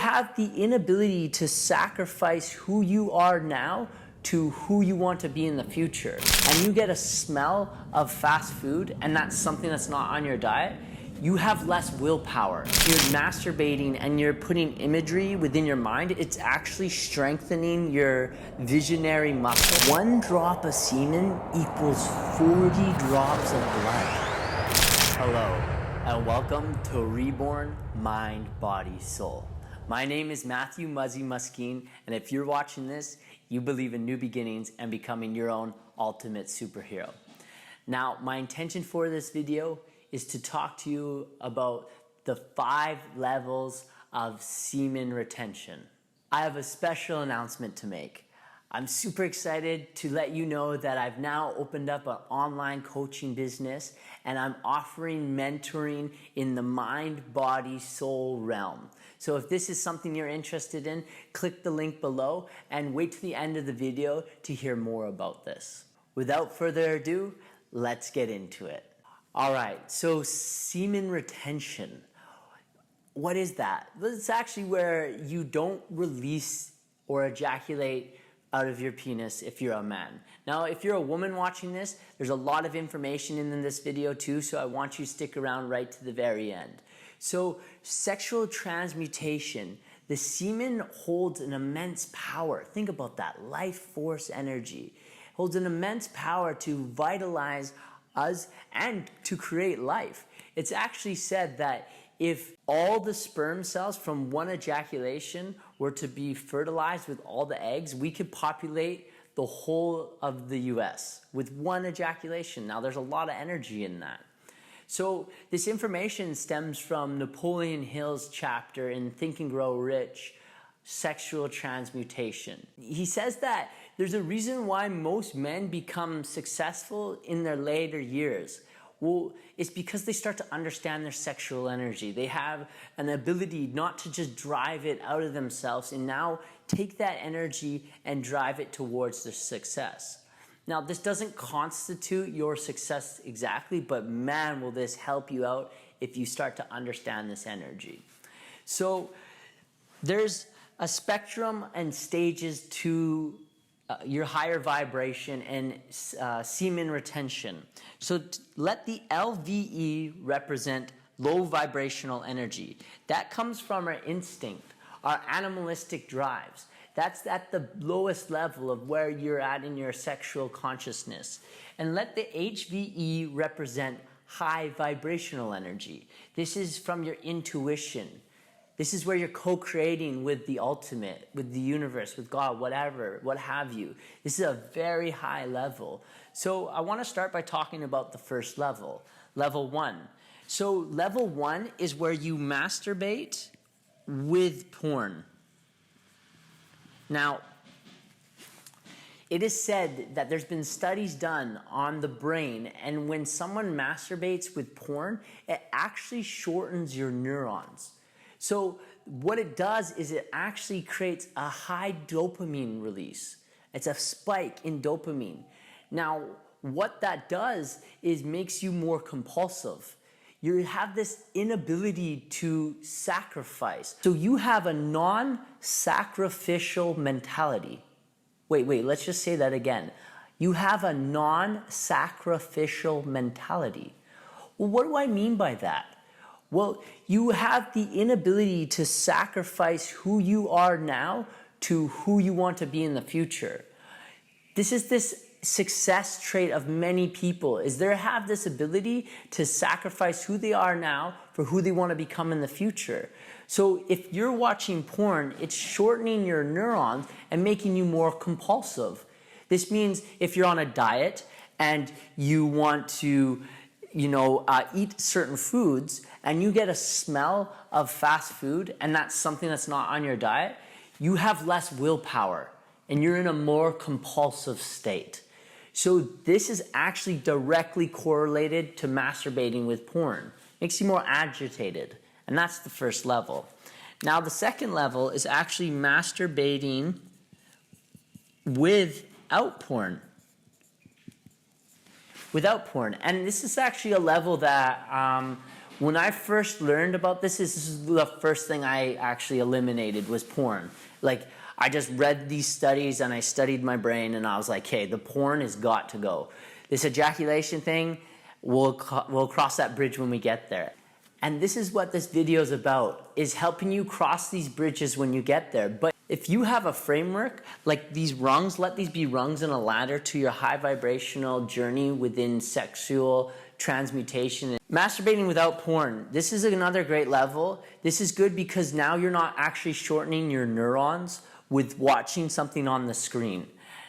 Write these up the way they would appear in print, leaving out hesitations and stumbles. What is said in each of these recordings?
have the inability to sacrifice who you are now to who you want to be in the future, and you get a smell of fast food and that's something that's not on your diet, you have less willpower. You're masturbating and you're putting imagery within your mind. It's actually strengthening your visionary muscle. 1 drop of semen equals 40 drops of blood. Hello, and welcome to Reborn Mind, Body, Soul. My name is Mathew Muzzy Muskeyn, and if you're watching this, you believe in new beginnings and becoming your own ultimate superhero. Now, my intention for this video is to talk to you about the 5 levels of semen retention. I have a special announcement to make. I'm super excited to let you know that I've now opened up an online coaching business, and I'm offering mentoring in the mind, body, soul realm. So if this is something you're interested in, click the link below and wait to the end of the video to hear more about this. Without further ado, let's get into it. All right, so semen retention. What is that? It's actually where you don't release or ejaculate out of your penis if you're a man. Now, if you're a woman watching this, there's a lot of information in this video too, so I want you to stick around right to the very end. So, sexual transmutation, the semen holds an immense power. Think about that, life force energy. It holds an immense power to vitalize us and to create life. It's actually said that if all the sperm cells from 1 ejaculation were to be fertilized with all the eggs, we could populate the whole of the US with 1 ejaculation. Now, there's a lot of energy in that. So this information stems from Napoleon Hill's chapter in Think and Grow Rich, Sexual Transmutation. He says that there's a reason why most men become successful in their later years. Well, it's because they start to understand their sexual energy. They have an ability not to just drive it out of themselves and now take that energy and drive it towards their success. Now, this doesn't constitute your success exactly, but man, will this help you out if you start to understand this energy. So there's a spectrum and stages to your higher vibration and semen retention. So let the LVE represent low vibrational energy. That comes from our instinct, our animalistic drives. That's at the lowest level of where you're at in your sexual consciousness. And let the HVE represent high vibrational energy. This is from your intuition. This is where you're co-creating with the ultimate, with the universe, with God, whatever, what have you. This is a very high level. So I want to start by talking about the first level, level 1. So level 1 is where you masturbate with porn. Now, it is said that there's been studies done on the brain, and when someone masturbates with porn, it actually shortens your neurons. So what it does is it actually creates a high dopamine release. It's a spike in dopamine. Now, what that does is makes you more compulsive. You have this inability to sacrifice. So you have a non-sacrificial mentality. Wait, let's just say that again. You have a non-sacrificial mentality. Well, what do I mean by that? Well, you have the inability to sacrifice who you are now to who you want to be in the future. This is this success trait of many people, is they have this ability to sacrifice who they are now for who they want to become in the future. So if you're watching porn, it's shortening your neurons and making you more compulsive. This means if you're on a diet and you want to eat certain foods and you get a smell of fast food and that's something that's not on your diet, you have less willpower and you're in a more compulsive state. So this is actually directly correlated to masturbating with porn. Makes you more agitated, and that's the first level. Now the second level is actually masturbating without porn. And this is actually a level that When I first learned about this is the first thing I actually eliminated was porn. Like, I just read these studies and I studied my brain and I was like, hey, the porn has got to go. This ejaculation thing, we'll cross that bridge when we get there. And this is what this video is about, is helping you cross these bridges when you get there. But if you have a framework, like these rungs, let these be rungs in a ladder to your high vibrational journey within sexual transmutation. Masturbating without porn, this is another great level. This is good because now you're not actually shortening your neurons with watching something on the screen.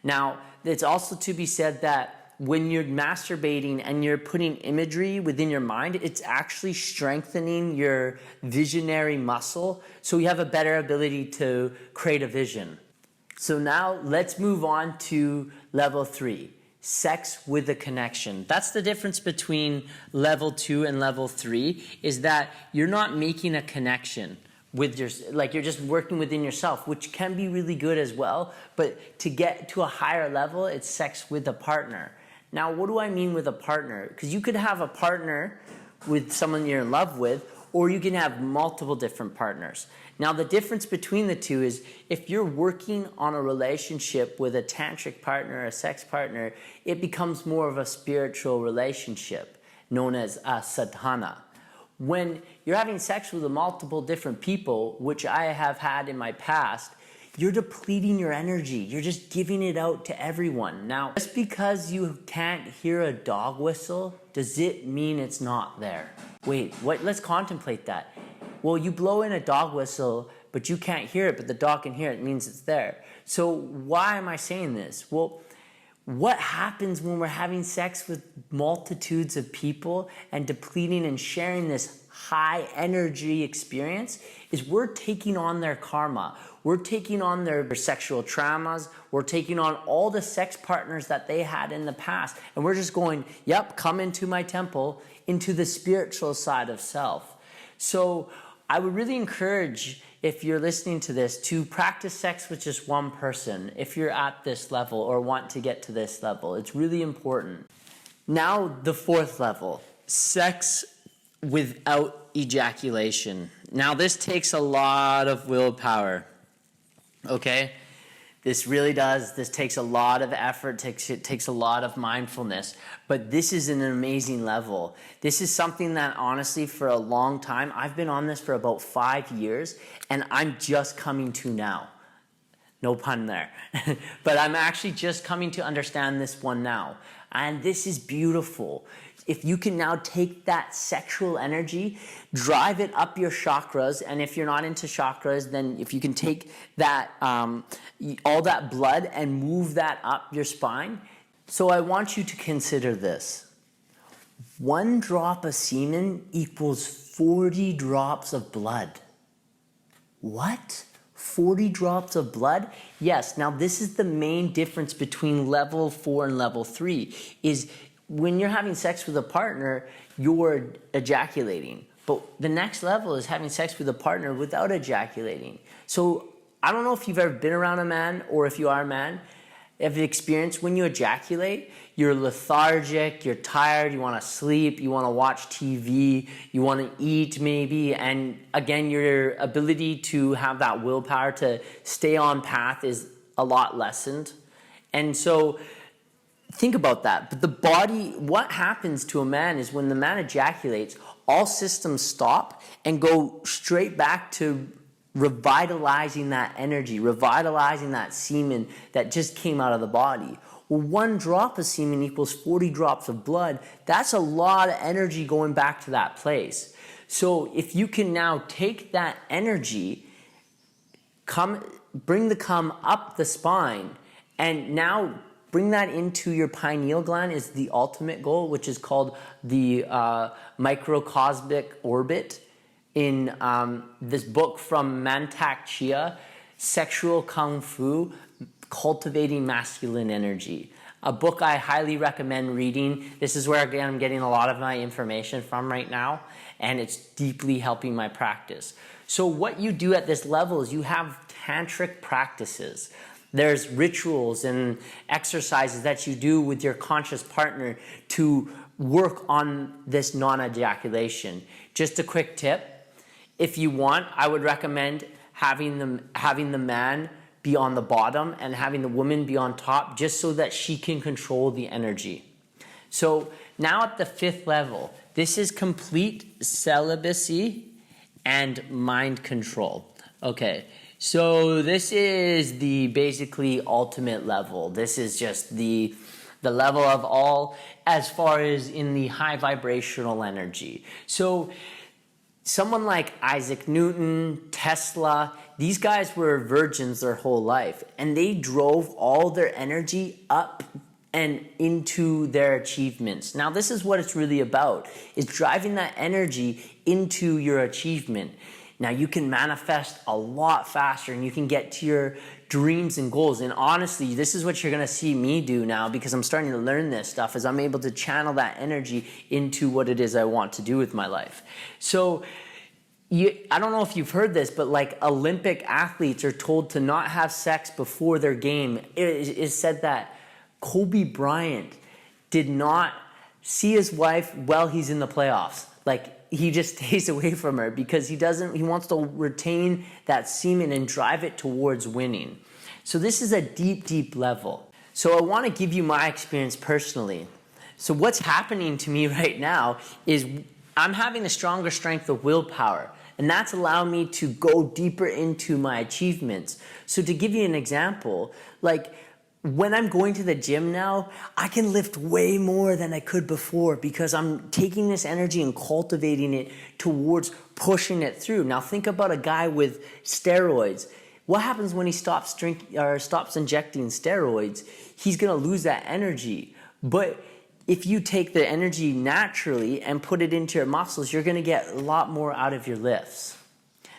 Now, it's also to be said that when you're masturbating and you're putting imagery within your mind, it's actually strengthening your visionary muscle, so you have a better ability to create a vision. So now let's move on to level 3, sex with a connection. That's the difference between level 2 and level 3, is that you're not making a connection with your, like you're just working within yourself, which can be really good as well, but to get to a higher level, it's sex with a partner. Now, what do I mean with a partner? Because you could have a partner with someone you're in love with, or you can have multiple different partners. Now, the difference between the two is if you're working on a relationship with a tantric partner, a sex partner, it becomes more of a spiritual relationship known as a sadhana. When you're having sex with multiple different people, which I have had in my past, you're depleting your energy. You're just giving it out to everyone. Now, just because you can't hear a dog whistle, does it mean it's not there? Wait, what? Let's contemplate that. Well, you blow in a dog whistle, but you can't hear it, but the dog can hear it. It means it's there. So why am I saying this? Well, what happens when we're having sex with multitudes of people and depleting and sharing this high energy experience is we're taking on their karma. We're taking on their sexual traumas. We're taking on all the sex partners that they had in the past. And we're just going, yep, come into my temple, into the spiritual side of self. So I would really encourage, if you're listening to this, to practice sex with just one person if you're at this level or want to get to this level. It's really important. Now, the 4th level, sex without ejaculation. Now, this takes a lot of willpower. Okay, this really does. This takes a lot of effort, it takes a lot of mindfulness, but this is an amazing level. This is something that honestly for a long time, I've been on this for about 5 years and I'm just coming to now. No pun there. But I'm actually just coming to understand this one now. And this is beautiful. If you can now take that sexual energy, drive it up your chakras, and if you're not into chakras, then if you can take that, all that blood and move that up your spine. So I want you to consider this. 1 drop of semen equals 40 drops of blood. What? 40 drops of blood? Yes, now this is the main difference between level 4 and level 3, is when you're having sex with a partner, you're ejaculating. But the next level is having sex with a partner without ejaculating. So I don't know if you've ever been around a man, or if you are a man, have experienced when you ejaculate, you're lethargic, you're tired, you want to sleep, you want to watch TV, you want to eat maybe, and again, your ability to have that willpower to stay on path is a lot lessened. And so think about that. But the body, what happens to a man is when the man ejaculates, all systems stop and go straight back to revitalizing that energy, revitalizing that semen that just came out of the body. Well, 1 drop of semen equals 40 drops of blood. That's a lot of energy going back to that place. So if you can now take that energy, bring the cum up the spine, and now bring that into your pineal gland is the ultimate goal, which is called the microcosmic orbit. In this book from Mantak Chia, Sexual Kung Fu, Cultivating Masculine Energy. A book I highly recommend reading. This is where, again, I'm getting a lot of my information from right now, and it's deeply helping my practice. So what you do at this level is you have tantric practices. There's rituals and exercises that you do with your conscious partner to work on this non-ejaculation. Just a quick tip. If you want, I would recommend having the man be on the bottom and having the woman be on top, just so that she can control the energy. So now at the 5th level, this is complete celibacy and mind control. Okay, so this is the basically ultimate level. This is just the level of all, as far as in the high vibrational energy. So someone like Isaac Newton, Tesla, these guys were virgins their whole life, and they drove all their energy up and into their achievements. Now, this is what it's really about, is driving that energy into your achievement. Now, you can manifest a lot faster, and you can get to your dreams and goals. And honestly, this is what you're gonna see me do now, because I'm starting to learn this stuff, is I'm able to channel that energy into what it is I want to do with my life. So I don't know if you've heard this, but like Olympic athletes are told to not have sex before their game. It is said that Kobe Bryant did not see his wife while he's in the playoffs. Like, he just stays away from her because he wants to retain that semen and drive it towards winning. So this is a deep, deep level. So I want to give you my experience personally. So what's happening to me right now is I'm having a stronger strength of willpower, and that's allowing me to go deeper into my achievements. So to give you an example, like, when I'm going to the gym now, I can lift way more than I could before, because I'm taking this energy and cultivating it towards pushing it through. Now think about a guy with steroids. What happens when he stops injecting steroids? He's gonna lose that energy. But if you take the energy naturally and put it into your muscles, you're gonna get a lot more out of your lifts.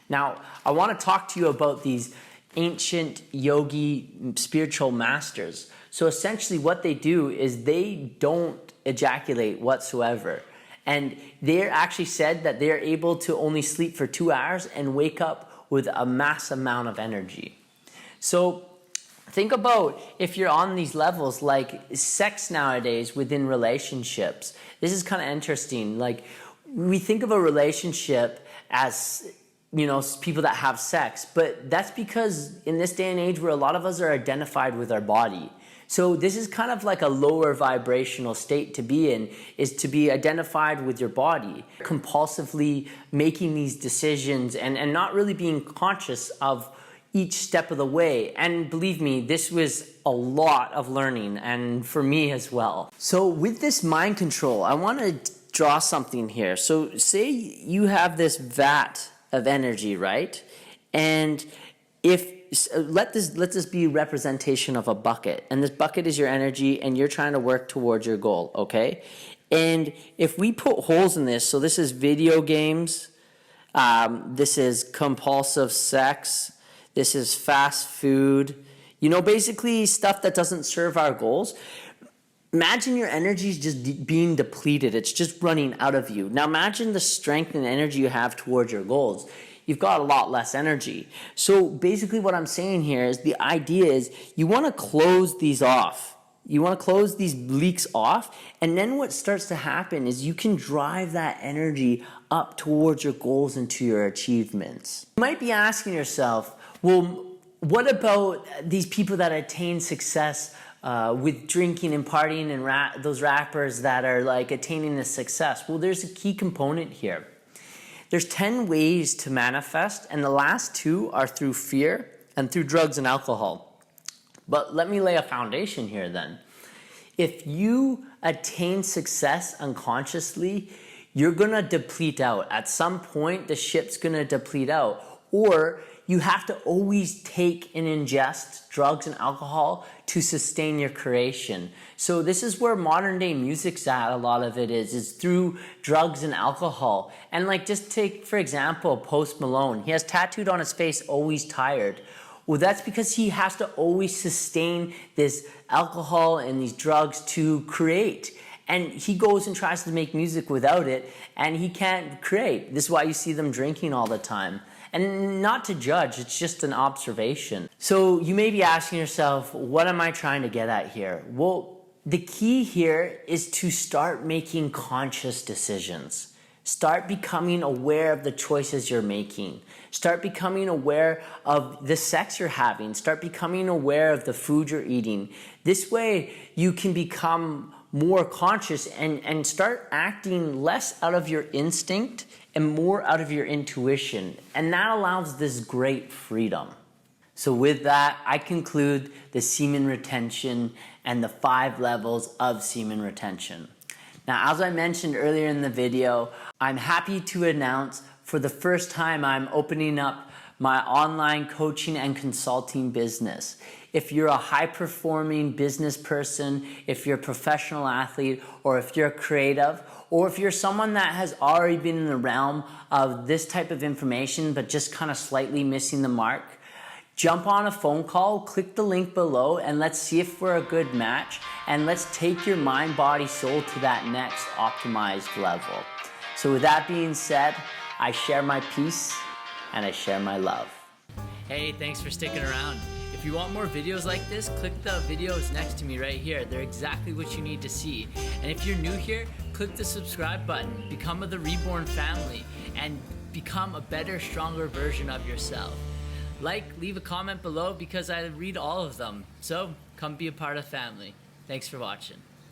Now, I wanna talk to you about these ancient yogi spiritual masters. So essentially what they do is they don't ejaculate whatsoever. And they're actually said that they're able to only sleep for 2 hours and wake up with a mass amount of energy. So think about if you're on these levels, like sex nowadays within relationships. This is kind of interesting. Like, we think of a relationship as, you know, people that have sex, but that's because in this day and age where a lot of us are identified with our body. So this is kind of like a lower vibrational state to be in, is to be identified with your body, compulsively making these decisions and not really being conscious of each step of the way. And believe me, this was a lot of learning, and for me as well. So with this mind control, I want to draw something here. So say you have this vat of energy, right? And let this be a representation of a bucket, and this bucket is your energy, and you're trying to work towards your goal, okay? And if we put holes in this, so this is video games, this is compulsive sex, this is fast food, you know, basically stuff that doesn't serve our goals. Imagine your energy is just being depleted. It's just running out of you. Now imagine the strength and energy you have towards your goals. You've got a lot less energy. So basically what I'm saying here is the idea is you want to close these off. You want to close these leaks off, and then what starts to happen is you can drive that energy up towards your goals and to your achievements. You might be asking yourself, well, what about these people that attain success with drinking and partying, and those rappers that are like attaining this success? Well, there's a key component here. There's 10 ways to manifest, and the last 2 are through fear and through drugs and alcohol. But let me lay a foundation here then. If you attain success unconsciously, you're gonna deplete out. At some point, the ship's gonna deplete out. Or you have to always take and ingest drugs and alcohol to sustain your creation. So this is where modern day music's at, a lot of it is through drugs and alcohol. And like, just take, for example, Post Malone. He has tattooed on his face, "Always Tired." Well, that's because he has to always sustain this alcohol and these drugs to create. And he goes and tries to make music without it, and he can't create. This is why you see them drinking all the time. And not to judge, it's just an observation. So you may be asking yourself, what am I trying to get at here? Well, The key here is to start making conscious decisions. Start becoming aware of the choices you're making. Start becoming aware of the sex you're having. Start becoming aware of the food you're eating. This way you can become more conscious and start acting less out of your instinct and more out of your intuition. And that allows this great freedom. So with that, I conclude the semen retention and the 5 levels of semen retention. Now, as I mentioned earlier in the video, I'm happy to announce for the first time I'm opening up my online coaching and consulting business. If you're a high-performing business person, if you're a professional athlete, or if you're creative, or if you're someone that has already been in the realm of this type of information but just kind of slightly missing the mark, jump on a phone call, click the link below, and let's see if we're a good match, and let's take your mind, body, soul to that next optimized level. So with that being said, I share my peace and I share my love. Hey, thanks for sticking around. If you want more videos like this, click the videos next to me right here. They're exactly what you need to see. And if you're new here, click the subscribe button, become the Reborn family, and become a better, stronger version of yourself. Leave a comment below because I read all of them. So come be a part of the family. Thanks for watching.